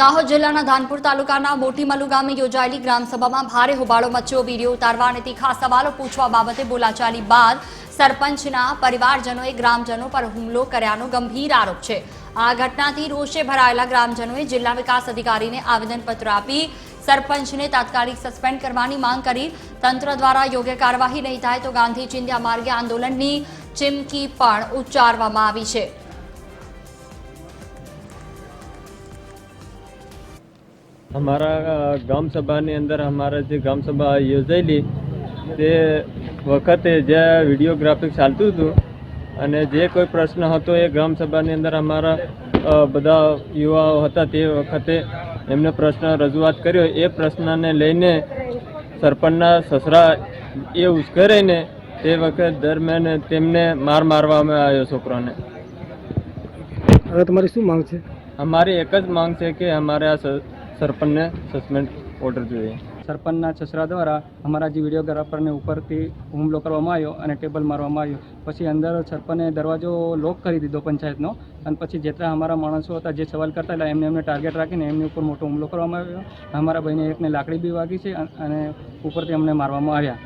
દાહોદ જિલ્લાના ધાનપુર તાલુકાના મોટી મલુ ગામે યોજાયેલી ગ્રામસભામાં ભારે હોબાળો મચ્યો। વિડીયો ઉતારવા અને તીખા સવાલો પૂછવા બાબતે બોલાચાલી બાદ સરપંચના પરિવારજનોએ ગ્રામજનો પર હુમલો કર્યાનો ગંભીર આરોપ છે। આ ઘટનાથી રોષે ભરાયેલા ગ્રામજનોએ જિલ્લા વિકાસ અધિકારીને આવેદનપત્ર આપી સરપંચને તાત્કાલિક સસ્પેન્ડ કરવાની માંગ કરી। તંત્ર દ્વારા યોગ્ય કાર્યવાહી નહીં થાય તો ગાંધી ચિંધ્યા માર્ગે આંદોલનની ચીમકી પણ ઉચ્ચારવામાં આવી છે। हमारा गाम सभा अंदर हमारा जो गाम सभा योजायेली ते वखते जे विडियोग्राफी चालतुं हतुं अने जे कोई प्रश्न हतो ए ग्राम सभा अंदर हमारा बधा युवाओ हता ते वखते एमने प्रश्न रजूआत कर्यो। ए प्रश्न ने लईने सरपंचना ससरा ए उश्केराईने ते वखत दरमियान तेमने मार मारवामां आव्यो छोकराने। હવે તમારી શું માંગ છે? हमारी एक ज मांग है कि हमारे आ सरपंच ने सस्पेंड ऑर्डर જોઈએ। सरपंचना ससरा द्वारा अमरा जे विडियोग्राफरने उपरथी हुमलो करवामां आव्यो अने टेबल मारवामां आव्यो। पछी अंदर सरपंचे दरवाजो लॉक करी दीधो पंचायतनो अने पछी जेटला अमारा माणसो हता जे सवाल करता हता एमने टार्गेट राखीने एमनी उपर मोटो हुमलो करवामां आव्यो। अमारा भाईने एकने लाकड़ी बी वागी छे अने उपरथी अमने मारवामां आव्या।